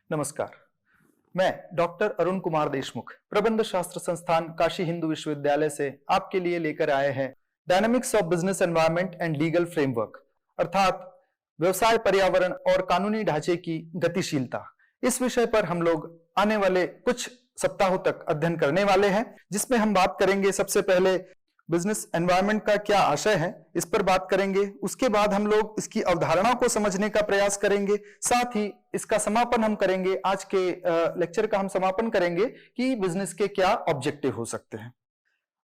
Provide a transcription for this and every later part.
नमस्कार, मैं डॉक्टर अरुण कुमार देशमुख प्रबंध शास्त्र संस्थान काशी हिंदू विश्वविद्यालय से आपके लिए लेकर आए हैं dynamics of business environment and legal framework, अर्थात व्यवसाय, पर्यावरण और कानूनी ढांचे की गतिशीलता। इस विषय पर हम लोग आने वाले कुछ सप्ताहों तक अध्ययन करने वाले हैं, जिसमें हम बात करेंगे सबसे पहले बिजनेस एनवायरनमेंट का क्या आशय है, इस पर बात करेंगे। उसके बाद हम लोग इसकी अवधारणा को समझने का प्रयास करेंगे, साथ ही इसका समापन हम करेंगे। आज के लेक्चर का हम समापन करेंगे कि बिजनेस के क्या ऑब्जेक्टिव हो सकते हैं।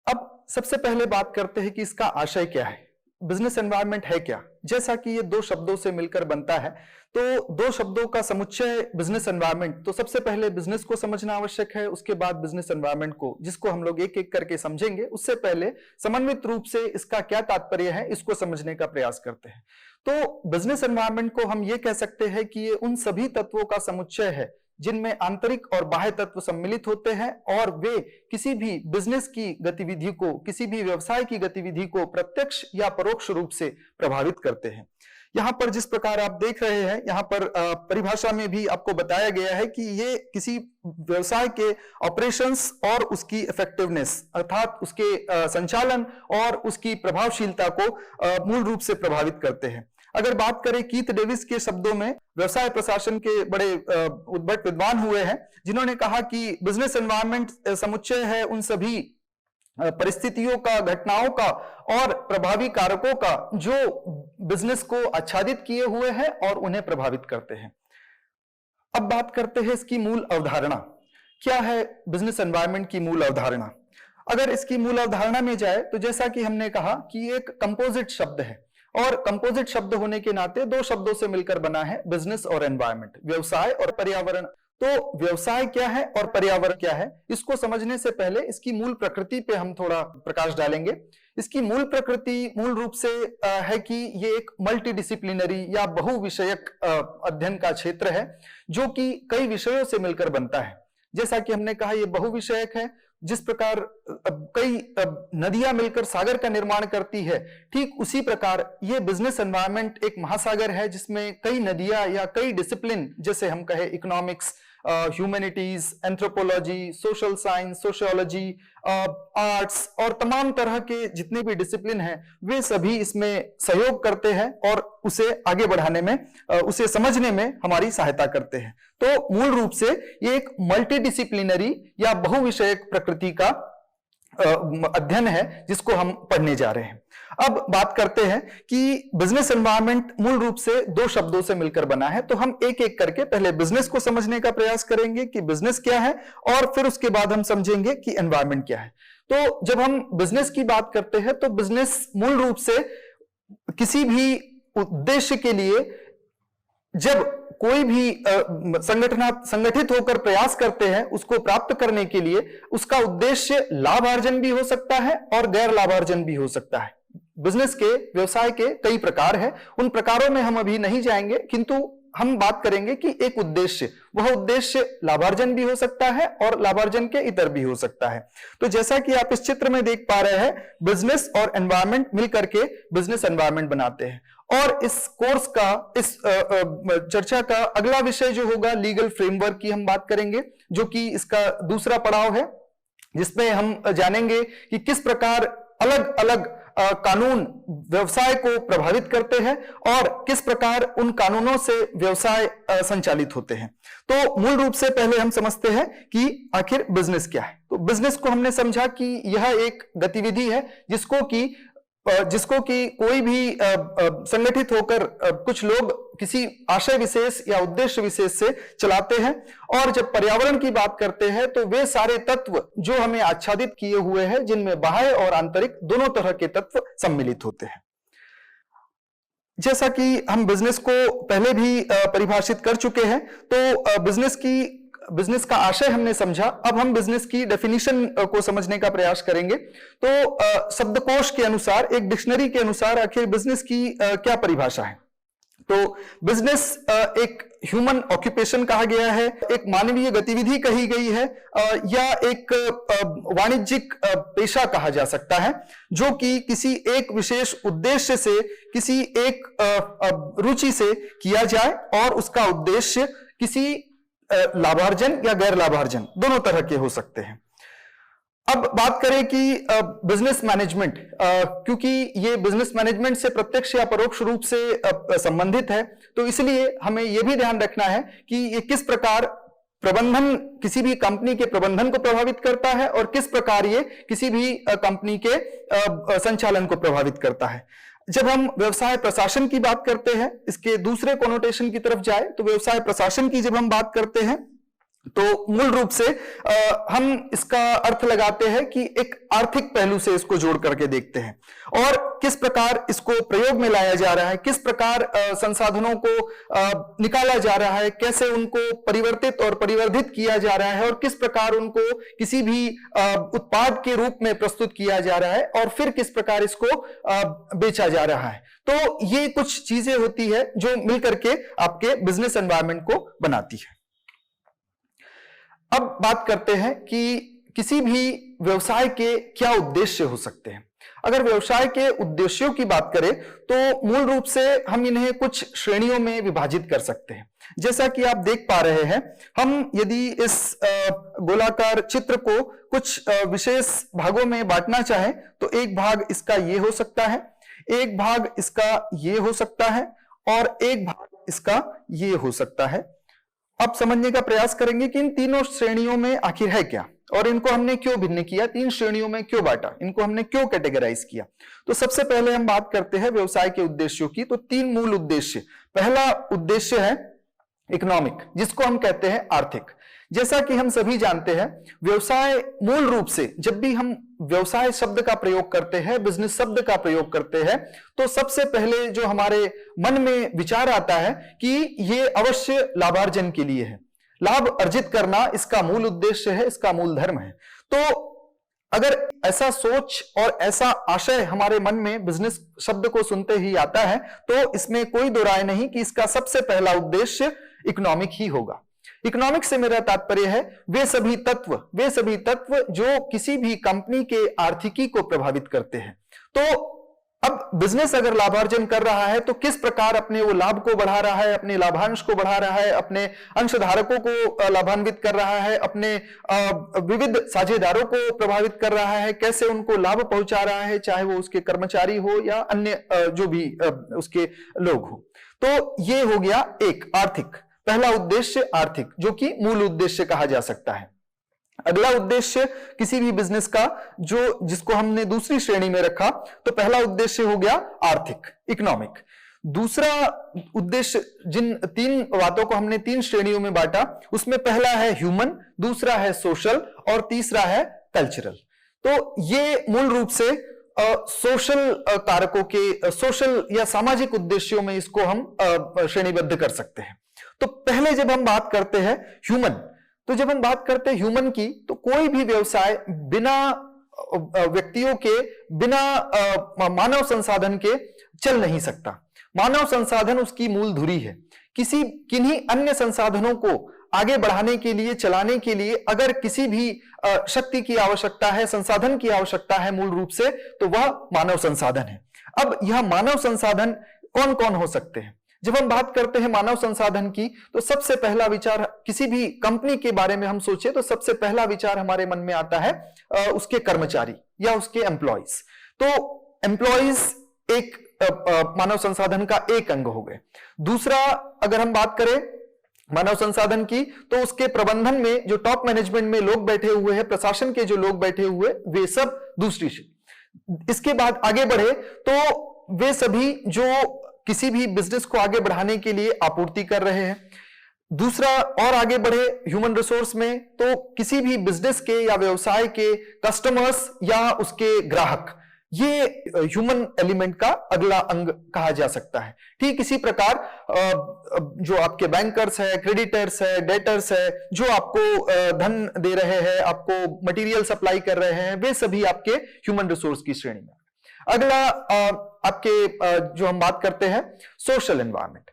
अब सबसे पहले बात करते हैं कि इसका आशय क्या है, बिजनेस एनवायरनमेंट है क्या। जैसा कि ये दो शब्दों से मिलकर बनता है, तो दो शब्दों का समुच्चय बिजनेस एनवायरनमेंट। तो सबसे पहले बिजनेस को समझना आवश्यक है, उसके बाद बिजनेस एनवायरनमेंट को, जिसको हम लोग एक एक करके समझेंगे। उससे पहले समन्वित रूप से इसका क्या तात्पर्य है, इसको समझने का प्रयास करते हैं। तो बिजनेस एनवायरनमेंट को हम ये कह सकते हैं कि ये उन सभी तत्वों का समुच्चय है जिनमें आंतरिक और बाह्य तत्व सम्मिलित होते हैं, और वे किसी भी बिजनेस की गतिविधि को, किसी भी व्यवसाय की गतिविधि को प्रत्यक्ष या परोक्ष रूप से प्रभावित करते हैं। यहाँ पर जिस प्रकार आप देख रहे हैं, यहाँ पर परिभाषा में भी आपको बताया गया है कि ये किसी व्यवसाय के ऑपरेशंस और उसकी इफेक्टिवनेस, अर्थात उसके संचालन और उसकी प्रभावशीलता को मूल रूप से प्रभावित करते हैं। अगर बात करें कीथ डेविस के शब्दों में, व्यवसाय प्रशासन के बड़े उद्भट विद्वान हुए हैं, जिन्होंने कहा कि बिजनेस एनवायरनमेंट समुच्चय है उन सभी परिस्थितियों का, घटनाओं का और प्रभावी कारकों का जो बिजनेस को आच्छादित किए हुए हैं और उन्हें प्रभावित करते हैं। अब बात करते हैं इसकी मूल अवधारणा। क्या है बिजनेस एनवायरनमेंट की मूल अवधारणा? अगर इसकी मूल अवधारणा में जाए तो जैसा कि हमने कहा कि एक कंपोजिट शब्द है, और कंपोजिट शब्द होने के नाते दो शब्दों से मिलकर बना है बिजनेस और एनवायरनमेंट, व्यवसाय और पर्यावरण। तो व्यवसाय क्या है और पर्यावरण क्या है, इसको समझने से पहले इसकी मूल प्रकृति पे हम थोड़ा प्रकाश डालेंगे। इसकी मूल प्रकृति मूल रूप से है कि ये एक मल्टीडिसिप्लिनरी या बहुविषयक अध्ययन का क्षेत्र है, जो कि कई विषयों से मिलकर बनता है। जैसा कि हमने कहा, ये बहुविषयक है। जिस प्रकार कई नदियां मिलकर सागर का निर्माण करती है, ठीक उसी प्रकार ये बिजनेस एनवायरनमेंट एक महासागर है, जिसमें कई नदियां या कई डिसिप्लिन, जैसे हम कहे economics, humanities, anthropology, social science, sociology, arts और तमाम तरह के जितने भी डिसिप्लिन हैं, वे सभी इसमें सहयोग करते हैं और उसे आगे बढ़ाने में, उसे समझने में हमारी सहायता करते हैं। तो मूल रूप से ये एक मल्टीडिसिप्लिनरी या बहुविषयक प्रकृति का अध्ययन है, जिसको हम पढ़ने जा रहे हैं। अब बात करते हैं कि बिजनेस एनवायरनमेंट मूल रूप से दो शब्दों से मिलकर बना है। तो हम एक एक करके पहले बिजनेस को समझने का प्रयास करेंगे कि बिजनेस क्या है, और फिर उसके बाद हम समझेंगे कि एनवायरनमेंट क्या है। तो जब हम बिजनेस की बात करते हैं, तो बिजनेस मूल रूप से किसी भी उद्देश्य के लिए जब कोई भी संगठित होकर प्रयास करते हैं, उसको प्राप्त करने के लिए, उसका उद्देश्य लाभार्जन भी हो सकता है और गैर लाभार्जन भी हो सकता है। बिजनेस के, व्यवसाय के कई प्रकार हैं, उन प्रकारों में हम अभी नहीं जाएंगे, किंतु हम बात करेंगे कि एक उद्देश्य, वह उद्देश्य लाभार्जन भी हो सकता है और लाभार्जन के इतर भी हो सकता है। तो जैसा कि आप इस चित्र में देख पा रहे हैं, बिजनेस और एनवायरनमेंट मिलकर के बिजनेस एनवायरनमेंट बनाते हैं। और इस कोर्स का, इस चर्चा का अगला विषय जो होगा, लीगल फ्रेमवर्क की हम बात करेंगे, जो कि इसका दूसरा पड़ाव है, जिसमें हम जानेंगे कि किस प्रकार अलग अलग कानून व्यवसाय को प्रभावित करते हैं और किस प्रकार उन कानूनों से व्यवसाय संचालित होते हैं। तो मूल रूप से पहले हम समझते हैं कि आखिर बिजनेस क्या है। तो बिजनेस को हमने समझा कि यह एक गतिविधि है जिसको कि कोई भी संगठित होकर कुछ लोग किसी आशय विशेष या उद्देश्य विशेष से चलाते हैं। और जब पर्यावरण की बात करते हैं, तो वे सारे तत्व जो हमें आच्छादित किए हुए हैं, जिनमें बाह्य और आंतरिक दोनों तरह के तत्व सम्मिलित होते हैं। जैसा कि हम बिजनेस को पहले भी परिभाषित कर चुके हैं, तो बिजनेस का आशय हमने समझा। अब हम बिजनेस की डेफिनेशन को समझने का प्रयास करेंगे। तो शब्दकोश के अनुसार, एक डिक्शनरी के अनुसार, आखिर बिजनेस की क्या परिभाषा है। तो बिजनेस एक ह्यूमन ऑक्यूपेशन कहा गया है, एक मानवीय गतिविधि कही गई है, या एक वाणिज्यिक पेशा कहा जा सकता है, जो कि किसी एक विशेष उद्देश्य से, किसी एक रुचि से किया जाए, और उसका उद्देश्य किसी लाभार्जन या गैर लाभार्जन दोनों तरह के हो सकते हैं। अब बात करें कि बिजनेस मैनेजमेंट, क्योंकि ये बिजनेस मैनेजमेंट से प्रत्यक्ष या परोक्ष रूप से संबंधित है, तो इसलिए हमें यह भी ध्यान रखना है कि ये किस प्रकार प्रबंधन किसी भी कंपनी के प्रबंधन को प्रभावित करता है और किस प्रकार ये किसी भी कंपनी के संचालन को प्रभावित करता है। जब हम व्यवसाय प्रशासन की बात करते हैं, इसके दूसरे कोनोटेशन की तरफ जाए तो व्यवसाय प्रशासन की जब हम बात करते हैं तो मूल रूप से हम इसका अर्थ लगाते हैं कि एक आर्थिक पहलू से इसको जोड़ करके देखते हैं और किस प्रकार इसको प्रयोग में लाया जा रहा है, किस प्रकार संसाधनों को निकाला जा रहा है, कैसे उनको परिवर्तित और परिवर्धित किया जा रहा है और किस प्रकार उनको किसी भी उत्पाद के रूप में प्रस्तुत किया जा रहा है और फिर किस प्रकार इसको बेचा जा रहा है। तो ये कुछ चीजें होती है जो मिलकर के आपके बिजनेस एनवायरनमेंट को बनाती है। अब बात करते हैं कि किसी भी व्यवसाय के क्या उद्देश्य हो सकते हैं। अगर व्यवसाय के उद्देश्यों की बात करें तो मूल रूप से हम इन्हें कुछ श्रेणियों में विभाजित कर सकते हैं। जैसा कि आप देख पा रहे हैं, हम यदि इस गोलाकार चित्र को कुछ विशेष भागों में बांटना चाहें तो एक भाग इसका ये हो सकता है, एक भाग इसका ये हो सकता है और एक भाग इसका ये हो सकता है। अब समझने का प्रयास करेंगे कि इन तीनों श्रेणियों में आखिर है क्या और इनको हमने क्यों भिन्न किया, तीन श्रेणियों में क्यों बांटा, इनको हमने क्यों कैटेगराइज किया। तो सबसे पहले हम बात करते हैं व्यवसाय के उद्देश्यों की। तो तीन मूल उद्देश्य। पहला उद्देश्य है इकोनॉमिक, जिसको हम कहते हैं आर्थिक। जैसा कि हम सभी जानते हैं, व्यवसाय मूल रूप से जब भी हम व्यवसाय शब्द का प्रयोग करते हैं, बिजनेस शब्द का प्रयोग करते हैं, तो सबसे पहले जो हमारे मन में विचार आता है कि ये अवश्य लाभार्जन के लिए है, लाभ अर्जित करना इसका मूल उद्देश्य है, इसका मूल धर्म है। तो अगर ऐसा सोच और ऐसा आशय हमारे मन में बिजनेस शब्द को सुनते ही आता है तो इसमें कोई दो राय नहीं कि इसका सबसे पहला उद्देश्य इकोनॉमिक ही होगा। इकोनॉमिक से मेरा तात्पर्य है वे सभी तत्व जो किसी भी कंपनी के आर्थिकी को प्रभावित करते हैं। तो अब बिजनेस अगर लाभार्जन कर रहा है तो किस प्रकार अपने वो लाभ को बढ़ा रहा है, अपने लाभांश को बढ़ा रहा है, अपने अंशधारकों को लाभान्वित कर रहा है, अपने विविध साझेदारों को प्रभावित कर रहा है, कैसे उनको लाभ पहुंचा रहा है, चाहे वो उसके कर्मचारी हो या अन्य जो भी उसके लोग हो। तो ये हो गया एक आर्थिक, पहला उद्देश्य आर्थिक, जो कि मूल उद्देश्य कहा जा सकता है। अगला उद्देश्य किसी भी बिजनेस का जिसको हमने दूसरी श्रेणी में रखा, तो पहला उद्देश्य हो गया आर्थिक, इकोनॉमिक। दूसरा उद्देश्य, जिन तीन बातों को हमने तीन श्रेणियों में बांटा, उसमें पहला है ह्यूमन, दूसरा है सोशल और तीसरा है कल्चरल। तो ये मूल रूप से सोशल कारकों के, सोशल या सामाजिक उद्देश्यों में इसको हम श्रेणीबद्ध कर सकते हैं। तो पहले जब हम बात करते हैं ह्यूमन, तो जब हम बात करते हैं ह्यूमन की, तो कोई भी व्यवसाय बिना व्यक्तियों के, बिना मानव संसाधन के चल नहीं सकता। मानव संसाधन उसकी मूल धुरी है। किन्हीं अन्य संसाधनों को आगे बढ़ाने के लिए, चलाने के लिए अगर किसी भी शक्ति की आवश्यकता है, संसाधन की आवश्यकता है मूल रूप से, तो वह मानव संसाधन है। अब यह मानव संसाधन कौन कौन हो सकते हैं? जब हम बात करते हैं मानव संसाधन की, तो सबसे पहला विचार, किसी भी कंपनी के बारे में हम सोचे तो सबसे पहला विचार हमारे मन में आता है उसके कर्मचारी या उसके एम्प्लॉइज। तो एम्प्लॉइज एक मानव संसाधन का एक अंग हो गए। दूसरा, अगर हम बात करें मानव संसाधन की, तो उसके प्रबंधन में जो टॉप मैनेजमेंट में लोग बैठे हुए हैं, प्रशासन के जो लोग बैठे हुए, वे सब दूसरी। इसके बाद आगे बढ़े तो वे सभी जो किसी भी बिजनेस को आगे बढ़ाने के लिए आपूर्ति कर रहे हैं। दूसरा, और आगे बढ़े ह्यूमन रिसोर्स में, तो किसी भी बिजनेस के या व्यवसाय के कस्टमर्स या उसके ग्राहक, ये ह्यूमन एलिमेंट का अगला अंग कहा जा सकता है। ठीक इसी प्रकार जो आपके बैंकर्स है, क्रेडिटर्स है, डेटर्स है, जो आपको धन दे रहे हैं, आपको मटेरियल सप्लाई कर रहे हैं, वे सभी आपके ह्यूमन रिसोर्स की श्रेणी में। अगला आपके जो हम बात करते हैं सोशल एनवायरनमेंट।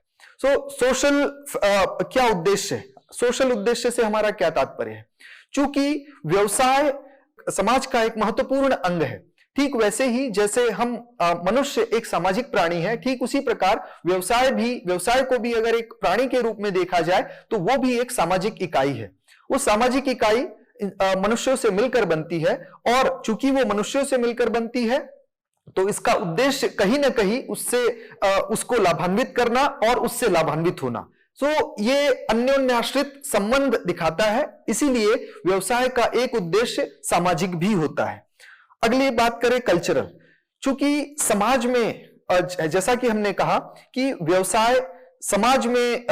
सोशल क्या उद्देश्य है? सोशल उद्देश्य से हमारा क्या तात्पर्य है? चूंकि व्यवसाय समाज का एक महत्वपूर्ण अंग है, ठीक वैसे ही जैसे हम मनुष्य एक सामाजिक प्राणी है, ठीक उसी प्रकार व्यवसाय को भी अगर एक प्राणी के रूप में देखा जाए तो वो भी एक सामाजिक इकाई है। वो सामाजिक इकाई मनुष्यों से मिलकर बनती है, और चूंकि वो मनुष्यों से मिलकर बनती है तो इसका उद्देश्य कहीं ना कहीं उसको लाभान्वित करना और उससे लाभान्वित होना। ये अन्योन्याश्रित संबंध दिखाता है, इसीलिए व्यवसाय का एक उद्देश्य सामाजिक भी होता है। अगली बात करें कल्चरल। चूंकि समाज में जैसा कि हमने कहा कि व्यवसाय समाज में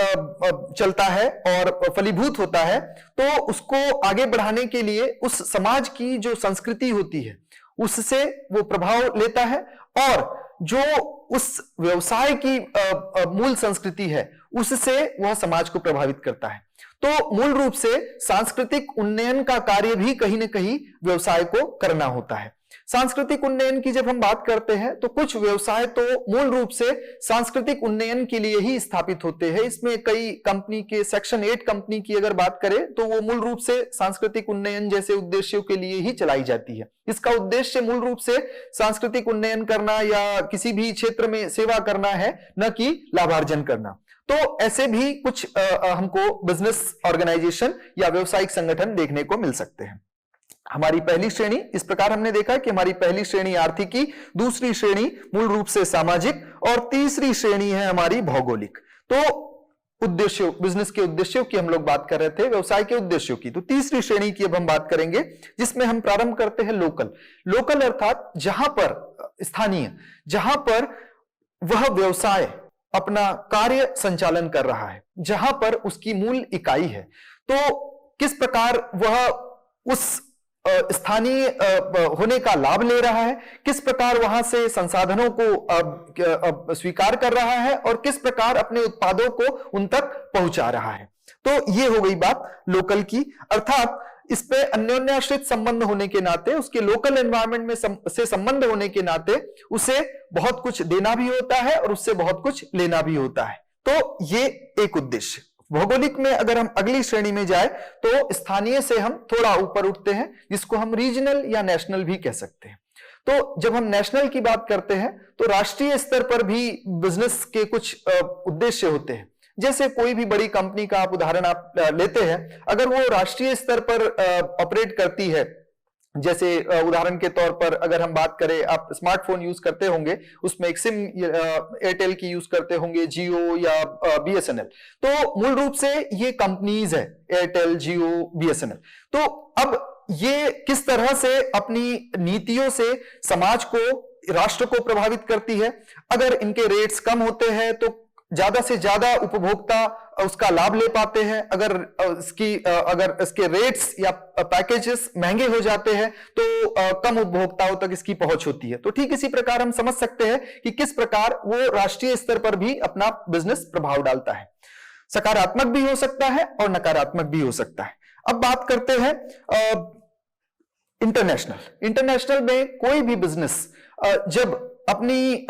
चलता है और फलीभूत होता है, तो उसको आगे बढ़ाने के लिए उस समाज की जो संस्कृति होती है उससे वो प्रभाव लेता है, और जो उस व्यवसाय की मूल संस्कृति है उससे वह समाज को प्रभावित करता है। तो मूल रूप से सांस्कृतिक उन्नयन का कार्य भी कहीं ना कहीं व्यवसाय को करना होता है। सांस्कृतिक उन्नयन की जब हम बात करते हैं तो कुछ व्यवसाय तो मूल रूप से सांस्कृतिक उन्नयन के लिए ही स्थापित होते हैं। इसमें कई कंपनी के सेक्शन 8 कंपनी की अगर बात करें तो वो मूल रूप से सांस्कृतिक उन्नयन जैसे उद्देश्यों के लिए ही चलाई जाती है। इसका उद्देश्य मूल रूप से सांस्कृतिक उन्नयन करना या किसी भी क्षेत्र में सेवा करना है, न कि लाभार्जन करना। तो ऐसे भी कुछ हमको बिजनेस ऑर्गेनाइजेशन या व्यवसायिक संगठन देखने को मिल सकते हैं। हमारी पहली श्रेणी इस प्रकार हमने देखा कि हमारी पहली श्रेणी आर्थिकी, दूसरी श्रेणी मूल रूप से सामाजिक, और तीसरी श्रेणी है हमारी भौगोलिक। तो उद्देश्यों, बिजनेस के उद्देश्यों की हम लोग बात कर रहे थे, व्यवसाय के उद्देश्यों की। तो तीसरी श्रेणी की अब हम बात करेंगे, जिसमें हम प्रारंभ करते हैं लोकल अर्थात जहां पर स्थानीय, जहां पर वह व्यवसाय अपना कार्य संचालन कर रहा है, जहां पर उसकी मूल इकाई है। तो किस प्रकार वह उस स्थानीय होने का लाभ ले रहा है, किस प्रकार वहां से संसाधनों को स्वीकार कर रहा है, और किस प्रकार अपने उत्पादों को उन तक पहुंचा रहा है। तो ये हो गई बात लोकल की, अर्थात इस पे अन्योन्याश्रित संबंध होने के नाते, उसके लोकल एनवायरनमेंट में से संबंध होने के नाते उसे बहुत कुछ देना भी होता है और उससे बहुत कुछ लेना भी होता है। तो ये एक उद्देश्य। भौगोलिक में अगर हम अगली श्रेणी में जाए तो स्थानीय से हम थोड़ा ऊपर उठते हैं, जिसको हम रीजनल या नेशनल भी कह सकते हैं। तो जब हम नेशनल की बात करते हैं तो राष्ट्रीय स्तर पर भी बिजनेस के कुछ उद्देश्य होते हैं। जैसे कोई भी बड़ी कंपनी का आप उदाहरण आप लेते हैं, अगर वो राष्ट्रीय स्तर पर ऑपरेट करती है, जैसे उदाहरण के तौर पर अगर हम बात करें, आप स्मार्टफोन यूज करते होंगे, उसमें एक सिम एयरटेल की यूज करते होंगे, जियो या बीएसएनएल। तो मूल रूप से ये कंपनीज है, एयरटेल, जियो, बीएसएनएल। तो अब ये किस तरह से अपनी नीतियों से समाज को, राष्ट्र को प्रभावित करती है। अगर इनके रेट्स कम होते हैं तो ज्यादा से ज्यादा उपभोक्ता उसका लाभ ले पाते हैं। अगर इसके रेट्स या पैकेजेस महंगे हो जाते हैं तो कम उपभोक्ताओं तक इसकी पहुंच होती है। तो ठीक इसी प्रकार हम समझ सकते हैं कि किस प्रकार वो राष्ट्रीय स्तर पर भी अपना बिजनेस प्रभाव डालता है। सकारात्मक भी हो सकता है और नकारात्मक भी हो सकता है। अब बात करते हैं इंटरनेशनल में कोई भी बिजनेस जब अपनी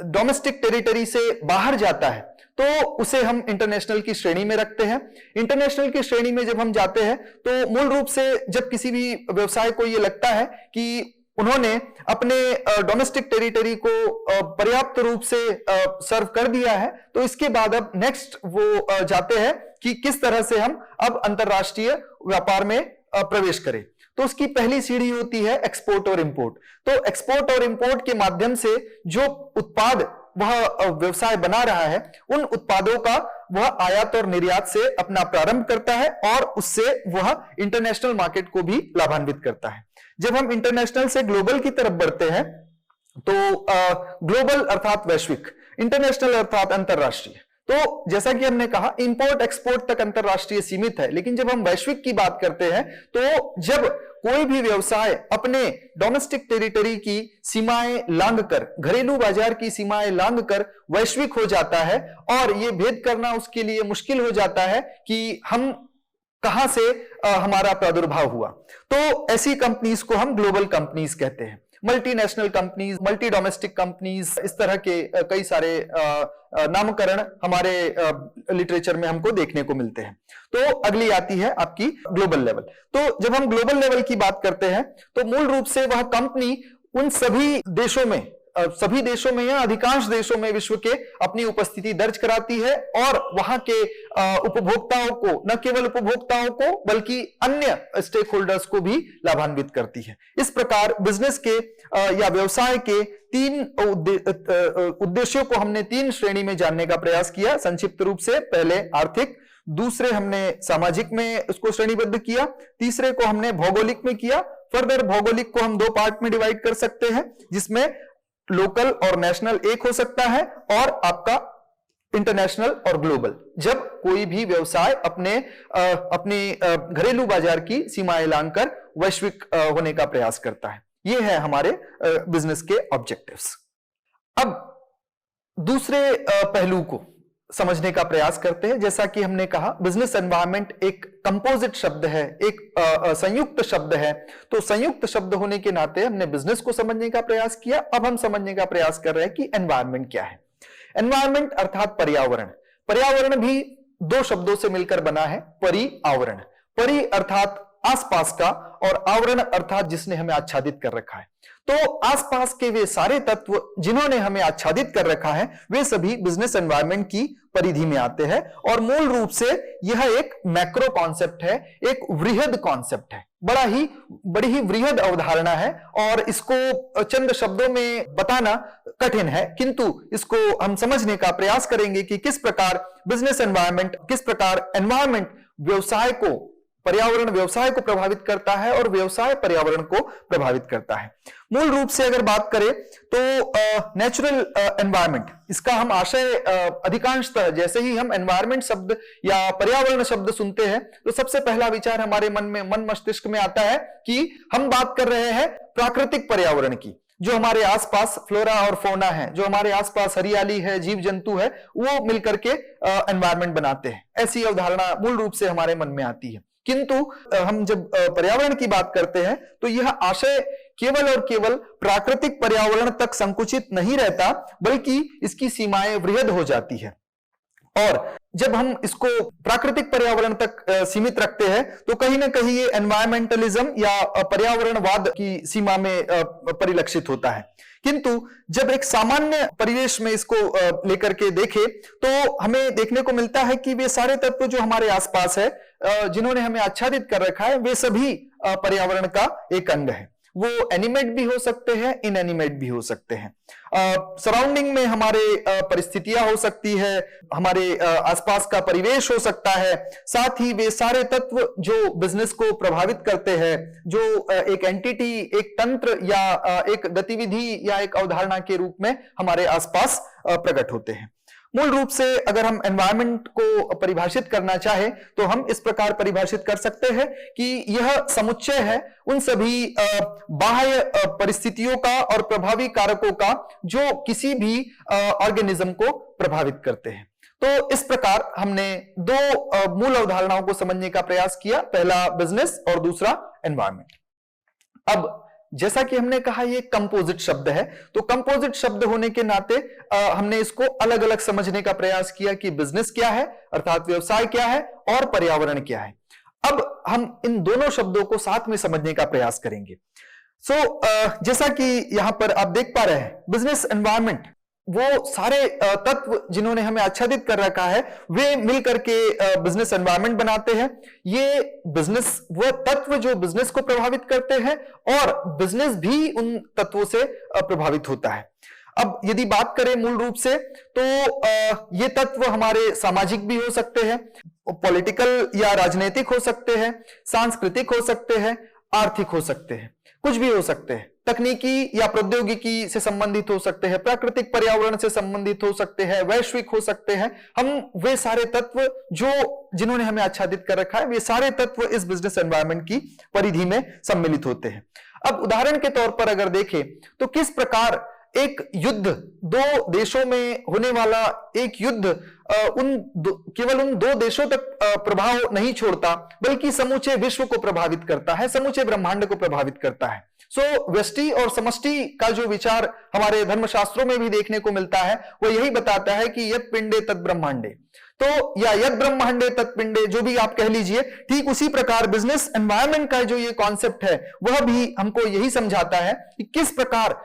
डोमेस्टिक टेरिटरी से बाहर जाता है तो उसे हम इंटरनेशनल की श्रेणी में रखते हैं। इंटरनेशनल की श्रेणी में जब हम जाते हैं तो मूल रूप से जब किसी भी व्यवसाय को यह लगता है कि उन्होंने अपने डोमेस्टिक टेरिटरी को पर्याप्त रूप से सर्व कर दिया है, तो इसके बाद अब नेक्स्ट वो जाते हैं कि किस तरह से हम अब अंतरराष्ट्रीय व्यापार में प्रवेश करें। तो उसकी पहली सीढ़ी होती है एक्सपोर्ट और इंपोर्ट। तो एक्सपोर्ट और इंपोर्ट के माध्यम से जो उत्पाद वह व्यवसाय बना रहा है, उन उत्पादों का वह आयात और निर्यात से अपना प्रारंभ करता है और उससे वह इंटरनेशनल मार्केट को भी लाभान्वित करता है। जब हम इंटरनेशनल से ग्लोबल की तरफ बढ़ते हैं तो ग्लोबल अर्थात वैश्विक, इंटरनेशनल अर्थात अंतरराष्ट्रीय। तो जैसा कि हमने कहा इंपोर्ट एक्सपोर्ट तक अंतरराष्ट्रीय सीमित है, लेकिन जब हम वैश्विक की बात करते हैं तो जब कोई भी व्यवसाय अपने डोमेस्टिक टेरिटरी की सीमाएं लांघकर, घरेलू बाजार की सीमाएं लांघकर वैश्विक हो जाता है और यह भेद करना उसके लिए मुश्किल हो जाता है कि हम कहां से हमारा प्रादुर्भाव हुआ, तो ऐसी कंपनीज को हम ग्लोबल कंपनीज कहते हैं। Multinational companies, multi domestic companies, इस तरह के कई सारे नामकरण हमारे लिटरेचर में हमको देखने को मिलते हैं। तो अगली आती है आपकी ग्लोबल लेवल। तो जब हम ग्लोबल लेवल की बात करते हैं तो मूल रूप से वह कंपनी उन सभी देशों में या अधिकांश देशों में विश्व के अपनी उपस्थिति दर्ज कराती है और वहां के उपभोक्ताओं को, न केवल उपभोक्ताओं को बल्कि अन्य स्टेक होल्डर्स को भी लाभान्वित करती है। इस प्रकार बिजनेस के या व्यवसाय के तीन उद्देश्यों को हमने तीन श्रेणी में जानने का प्रयास किया। संक्षिप्त रूप से पहले आर्थिक, दूसरे हमने सामाजिक में उसको श्रेणीबद्ध किया, तीसरे को हमने भौगोलिक में किया। फर्दर भौगोलिक को हम दो पार्ट में डिवाइड कर सकते हैं, जिसमें लोकल और नेशनल एक हो सकता है और आपका इंटरनेशनल और ग्लोबल, जब कोई भी व्यवसाय अपने घरेलू बाजार की सीमाएं लांघकर वैश्विक होने का प्रयास करता है। ये है हमारे बिजनेस के ऑब्जेक्टिव्स। अब दूसरे पहलू को समझने का प्रयास करते हैं। जैसा कि हमने कहा, बिजनेस एनवायरनमेंट एक कंपोजिट शब्द है, एक संयुक्त शब्द है। तो संयुक्त शब्द होने के नाते हमने बिजनेस को समझने का प्रयास किया। अब हम समझने का प्रयास कर रहे हैं कि एनवायरनमेंट क्या है। एनवायरनमेंट अर्थात पर्यावरण। पर्यावरण भी दो शब्दों से मिलकर बना है, परि आवरण। परि अर्थात आसपास का और आवरण अर्थात जिसने हमें आच्छादित कर रखा है। तो आसपास के वे सारे तत्व जिन्होंने हमें आच्छादित कर रखा है, वे सभी बिजनेस एनवायरनमेंट की परिधि में आते हैं। और मूल रूप से यह एक मैक्रो कॉन्सेप्ट है, एक वृहद कॉन्सेप्ट है, बड़ी ही वृहद अवधारणा है और इसको चंद शब्दों में बताना कठिन है, किंतु इसको हम समझने का प्रयास करेंगे कि किस प्रकार बिजनेस एनवायरनमेंट, किस प्रकार एनवायरनमेंट पर्यावरण व्यवसाय को प्रभावित करता है और व्यवसाय पर्यावरण को प्रभावित करता है। मूल रूप से अगर बात करें तो नेचुरल एनवायरनमेंट, इसका हम आशय अधिकांशतः जैसे ही हम एनवायरनमेंट शब्द या पर्यावरण शब्द सुनते हैं तो सबसे पहला विचार हमारे मन मस्तिष्क में आता है कि हम बात कर रहे हैं प्राकृतिक पर्यावरण की, जो हमारे आसपास फ्लोरा और फौना है, जो हमारे आसपास हरियाली है, जीव जंतु है, वो मिलकर के एनवायरनमेंट बनाते हैं। ऐसी अवधारणा मूल रूप से हमारे मन में आती है। किंतु हम जब पर्यावरण की बात करते हैं तो यह आशय केवल और केवल प्राकृतिक पर्यावरण तक संकुचित नहीं रहता, बल्कि इसकी सीमाएं वृहद हो जाती है। और जब हम इसको प्राकृतिक पर्यावरण तक सीमित रखते हैं तो कहीं ना कहीं ये एनवायरमेंटलिज्म या पर्यावरणवाद की सीमा में परिलक्षित होता है। किंतु जब एक सामान्य परिवेश में इसको लेकर के देखें तो हमें देखने को मिलता है कि वे सारे तत्व जो हमारे आसपास है, जिन्होंने हमें आच्छादित कर रखा है, वे सभी पर्यावरण का एक अंग है। वो एनिमेट भी हो सकते हैं, इनएनिमेट भी हो सकते हैं। सराउंडिंग में हमारे परिस्थितियां हो सकती है, हमारे आसपास का परिवेश हो सकता है, साथ ही वे सारे तत्व जो बिजनेस को प्रभावित करते हैं, जो एक एंटिटी, एक तंत्र या एक गतिविधि या एक अवधारणा के रूप में हमारे आसपास प्रकट होते हैं। मूल रूप से अगर हम एनवायरनमेंट को परिभाषित करना चाहे तो हम इस प्रकार परिभाषित कर सकते हैं कि यह समुच्चय है उन सभी बाह्य परिस्थितियों का और प्रभावी कारकों का जो किसी भी ऑर्गेनिज्म को प्रभावित करते हैं। तो इस प्रकार हमने दो मूल अवधारणाओं को समझने का प्रयास किया, पहला बिजनेस और दूसरा एनवायरनमेंट। अब जैसा कि हमने कहा ये कंपोजिट शब्द है, तो कंपोजिट शब्द होने के नाते हमने इसको अलग अलग समझने का प्रयास किया कि बिजनेस क्या है अर्थात व्यवसाय क्या है और पर्यावरण क्या है। अब हम इन दोनों शब्दों को साथ में समझने का प्रयास करेंगे। जैसा कि यहां पर आप देख पा रहे हैं, बिजनेस एनवायरनमेंट, वो सारे तत्व जिन्होंने हमें आच्छादित कर रखा है, वे मिलकर के बिजनेस एनवायरनमेंट बनाते हैं। ये बिजनेस, वो तत्व जो बिजनेस को प्रभावित करते हैं और बिजनेस भी उन तत्वों से प्रभावित होता है। अब यदि बात करें मूल रूप से तो ये तत्व हमारे सामाजिक भी हो सकते हैं, पॉलिटिकल या राजनीतिक हो सकते हैं, सांस्कृतिक हो सकते हैं, आर्थिक हो सकते हैं, कुछ भी हो सकते हैं, तकनीकी या प्रौद्योगिकी से संबंधित हो सकते हैं, प्राकृतिक पर्यावरण से संबंधित हो सकते हैं, वैश्विक हो सकते हैं। हम वे सारे तत्व जिन्होंने हमें आच्छादित कर रखा है, वे सारे तत्व इस बिजनेस एनवायरनमेंट की परिधि में सम्मिलित होते हैं। अब उदाहरण के तौर पर अगर देखें तो किस प्रकार एक युद्ध, दो देशों में होने वाला एक युद्ध केवल उन दो देशों तक प्रभाव नहीं छोड़ता, बल्कि समूचे विश्व को प्रभावित करता है, समूचे ब्रह्मांड को प्रभावित करता है। व्यष्टि और समष्टि का जो विचार हमारे धर्मशास्त्रों में भी देखने को मिलता है, वो यही बताता है कि यत् पिंडे तत् ब्रह्मांडे, तो या यद ब्रह्मांडे तत्पिंडे, जो भी आप कह लीजिए, ठीक उसी प्रकार बिजनेस एनवायरनमेंट का जो ये कॉन्सेप्ट है वह भी हमको यही समझाता है कि किस प्रकार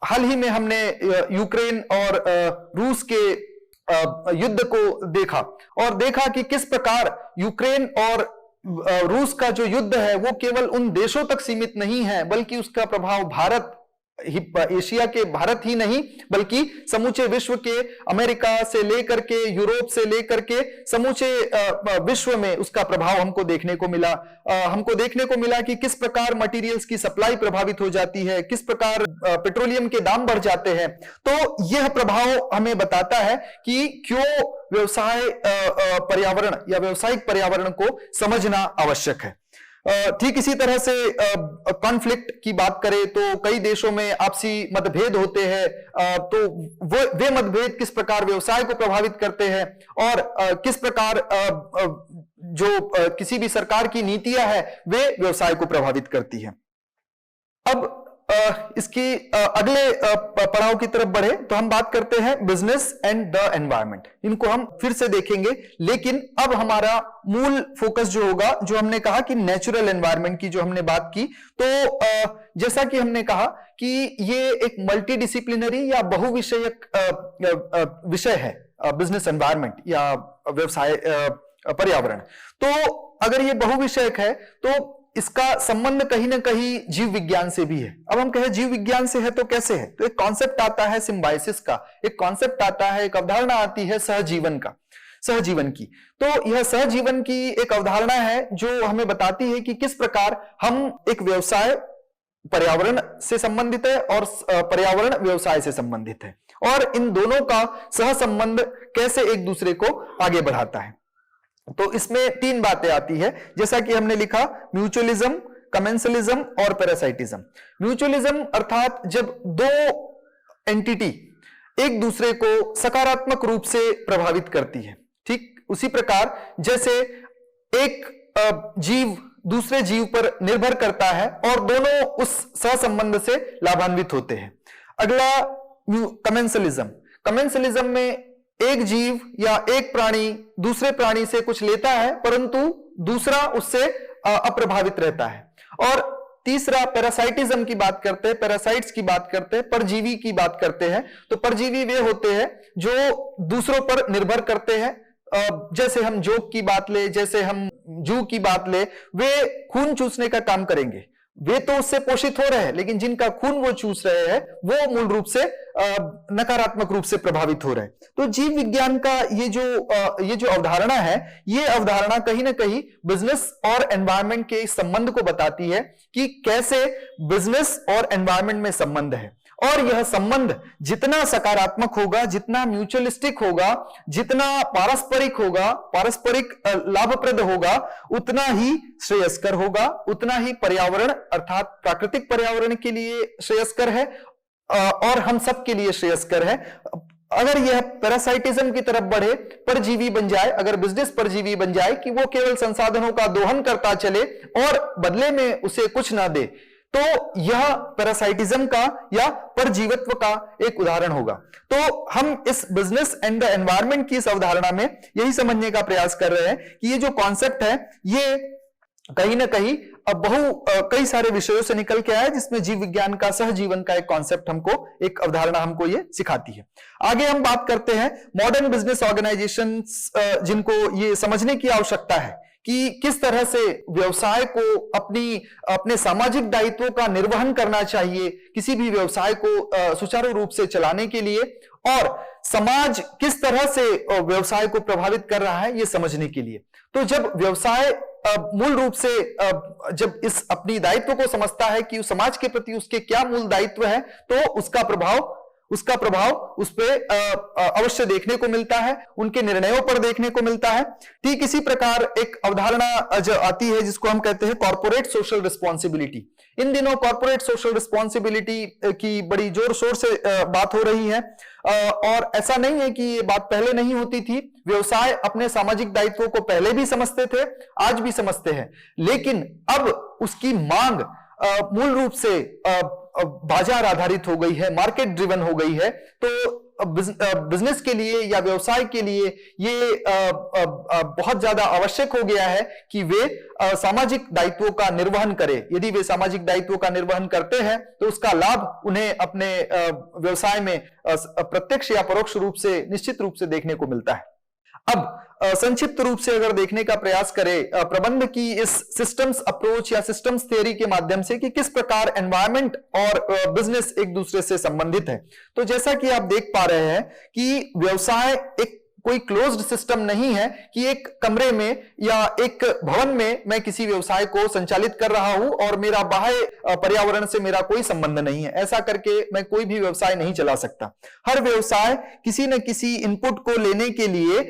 हाल ही में हमने यूक्रेन और रूस के युद्ध को देखा और देखा कि किस प्रकार यूक्रेन और रूस का जो युद्ध है वो केवल उन देशों तक सीमित नहीं है, बल्कि उसका प्रभाव भारत एशिया के भारत ही नहीं बल्कि समूचे विश्व के, अमेरिका से लेकर के यूरोप से लेकर के समूचे विश्व में उसका प्रभाव हमको देखने को मिला। हमको देखने को मिला कि किस प्रकार मटेरियल्स की सप्लाई प्रभावित हो जाती है, किस प्रकार पेट्रोलियम के दाम बढ़ जाते हैं। तो यह प्रभाव हमें बताता है कि क्यों व्यवसाय पर्यावरण या व्यवसायिक पर्यावरण को समझना आवश्यक है। ठीक इसी तरह से कॉन्फ्लिक्ट की बात करें तो कई देशों में आपसी मतभेद होते हैं, तो वे मतभेद किस प्रकार व्यवसाय को प्रभावित करते हैं और किस प्रकार जो किसी भी सरकार की नीतियां हैं वे व्यवसाय को प्रभावित करती हैं। अब इसकी अगले पड़ाव की तरफ बढ़े तो हम बात करते हैं बिजनेस एंड द एनवायरनमेंट। इनको हम फिर से देखेंगे, लेकिन अब हमारा मूल फोकस जो होगा, जो हमने कहा कि नेचुरल एनवायरनमेंट की जो हमने बात की, तो जैसा कि हमने कहा कि ये एक मल्टी डिसिप्लिनरी या बहुविषयक विषय है बिजनेस एनवायरनमेंट या व्यवसाय पर्यावरण। तो अगर ये बहुविषयक है तो इसका संबंध कहीं ना कहीं जीव विज्ञान से भी है। अब हम कहें जीव विज्ञान से है तो कैसे है, तो एक कॉन्सेप्ट आता है सिम्बायोसिस का, एक कॉन्सेप्ट आता है, एक अवधारणा आती है सहजीवन का, सहजीवन की। तो यह सहजीवन की एक अवधारणा है जो हमें बताती है कि किस प्रकार हम एक व्यवसाय पर्यावरण से संबंधित है और पर्यावरण व्यवसाय से संबंधित है और इन दोनों का सह संबंध कैसे एक दूसरे को आगे बढ़ाता है। तो इसमें तीन बातें आती है, जैसा कि हमने लिखा, म्यूचुअलिज्म, कमेंसलिज्म और पैरासाइटिज्म। म्यूचुअलिज्म अर्थात जब दो एंटिटी एक दूसरे को सकारात्मक रूप से प्रभावित करती है। ठीक उसी प्रकार जैसे एक जीव दूसरे जीव पर निर्भर करता है और दोनों उस सहसंबंध से लाभान्वित होते हैं। अगला कमेंसलिज्म। कमेंसलिज्म में एक जीव या एक प्राणी दूसरे प्राणी से कुछ लेता है परंतु दूसरा उससे अप्रभावित रहता है। और तीसरा पैरासाइटिज्म की बात करते हैं, पैरासाइट्स की बात करते हैं, परजीवी की बात करते हैं। तो परजीवी वे होते हैं जो दूसरों पर निर्भर करते हैं। जैसे हम जोक की बात ले, जैसे हम जू की बात ले, वे खून चूसने का काम करेंगे। वे तो उससे पोषित हो रहे हैं, लेकिन जिनका खून वो चूस रहे हैं वो मूल रूप से नकारात्मक रूप से प्रभावित हो रहे हैं। तो जीव विज्ञान का ये जो अवधारणा है, ये अवधारणा कहीं ना कहीं बिजनेस और एनवायरनमेंट के संबंध को बताती है कि कैसे बिजनेस और एनवायरनमेंट में संबंध है। और यह संबंध जितना सकारात्मक होगा, जितना म्यूचुअलिस्टिक होगा, जितना पारस्परिक होगा, पारस्परिक लाभप्रद होगा, उतना ही श्रेयस्कर होगा, उतना ही पर्यावरण अर्थात प्राकृतिक पर्यावरण के लिए श्रेयस्कर है और हम सब के लिए श्रेयस्कर है। अगर यह पैरासाइटिज्म की तरफ बढ़े, परजीवी बन जाए, अगर बिजनेस परजीवी बन जाए कि वो केवल संसाधनों का दोहन करता चले और बदले में उसे कुछ ना दे, तो यह पैरासाइटिज्म का या परजीवत्व का एक उदाहरण होगा। तो हम इस बिजनेस एंड द एनवायरनमेंट की इस अवधारणा में यही समझने का प्रयास कर रहे हैं कि ये जो कॉन्सेप्ट है ये कहीं ना कहीं कई सारे विषयों से निकल के आया, जिसमें जीव विज्ञान का सहजीवन का एक कॉन्सेप्ट हमको, एक अवधारणा हमको ये सिखाती है। आगे हम बात करते हैं मॉडर्न बिजनेस ऑर्गेनाइजेशंस, जिनको ये समझने की आवश्यकता है कि किस तरह से व्यवसाय को अपने सामाजिक दायित्वों का निर्वहन करना चाहिए किसी भी व्यवसाय को सुचारू रूप से चलाने के लिए, और समाज किस तरह से व्यवसाय को प्रभावित कर रहा है ये समझने के लिए। तो जब व्यवसाय मूल रूप से जब इस अपनी दायित्व को समझता है कि उस समाज के प्रति उसके क्या मूल दायित्व है, तो उसका प्रभाव उस पर अवश्य देखने को मिलता है, उनके निर्णयों पर देखने को मिलता है। ठीक इसी प्रकार एक अवधारणा जो आती है जिसको हम कहते हैं कॉर्पोरेट सोशल रिस्पॉन्सिबिलिटी। इन दिनों कॉर्पोरेट सोशल रिस्पॉन्सिबिलिटी की बड़ी जोर शोर से बात हो रही है, और ऐसा नहीं है कि ये बात पहले नहीं होती थी। व्यवसाय अपने सामाजिक दायित्वों को पहले भी समझते थे, आज भी समझते हैं, लेकिन अब उसकी मांग मूल रूप से बाजार आधारित हो गई है, मार्केट ड्रिवन हो गई है। तो बिजनेस के लिए या व्यवसाय के लिए ये बहुत ज्यादा आवश्यक हो गया है कि वे सामाजिक दायित्वों का निर्वहन करें। यदि वे सामाजिक दायित्वों का निर्वहन करते हैं तो उसका लाभ उन्हें अपने व्यवसाय में प्रत्यक्ष या परोक्ष रूप से, निश्चित रूप से देखने को मिलता है। अब संक्षिप्त रूप से अगर देखने का प्रयास करें प्रबंध की इस सिस्टम्स अप्रोच या सिस्टम्स थियरी के माध्यम से कि किस प्रकार एनवायरनमेंट और बिजनेस एक दूसरे से संबंधित है, तो जैसा कि आप देख पा रहे हैं कि व्यवसाय एक कोई क्लोज्ड सिस्टम नहीं है कि एक कमरे में या एक भवन में मैं किसी व्यवसाय को संचालित कर रहा हूं और मेरा बाह्य पर्यावरण से मेरा कोई संबंध नहीं है। ऐसा करके मैं कोई भी व्यवसाय नहीं चला सकता। हर व्यवसाय किसी न किसी इनपुट को लेने के लिए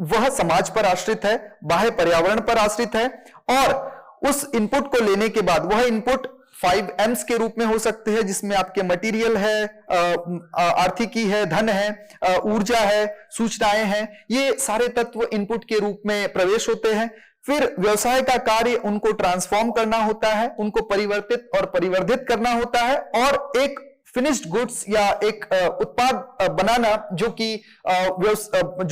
वह समाज पर आश्रित है, बाह्य पर्यावरण पर आश्रित है, और उस इनपुट को लेने के बाद वह इनपुट 5 M's के रूप में हो सकते हैं, जिसमें आपके मटेरियल है, आर्थिकी है, धन है, ऊर्जा है, सूचनाएं हैं। ये सारे तत्व इनपुट के रूप में प्रवेश होते हैं। फिर व्यवसाय का कार्य उनको ट्रांसफॉर्म करना होता है, उनको परिवर्तित और परिवर्धित करना होता है और एक फिनिश्ड गुड्स या एक उत्पाद बनाना जो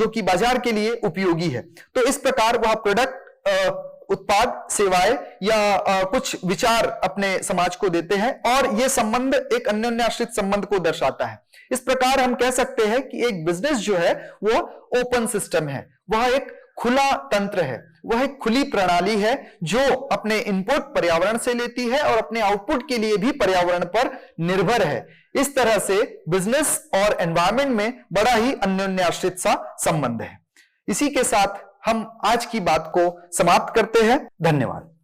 कि बाजार के लिए उपयोगी है। तो इस प्रकार वह प्रोडक्ट, उत्पाद, सेवाएं या कुछ विचार अपने समाज को देते हैं और यह संबंध एक अन्योन्याश्रित संबंध को दर्शाता है। इस प्रकार हम कह सकते हैं कि एक बिजनेस जो है वो ओपन सिस्टम है, वह एक खुला तंत्र है, वह एक खुली प्रणाली है जो अपने इनपुट पर्यावरण से लेती है और अपने आउटपुट के लिए भी पर्यावरण पर निर्भर है। इस तरह से बिजनेस और एनवायरनमेंट में बड़ा ही अन्योन्याश्रित सा संबंध है। इसी के साथ हम आज की बात को समाप्त करते हैं। धन्यवाद।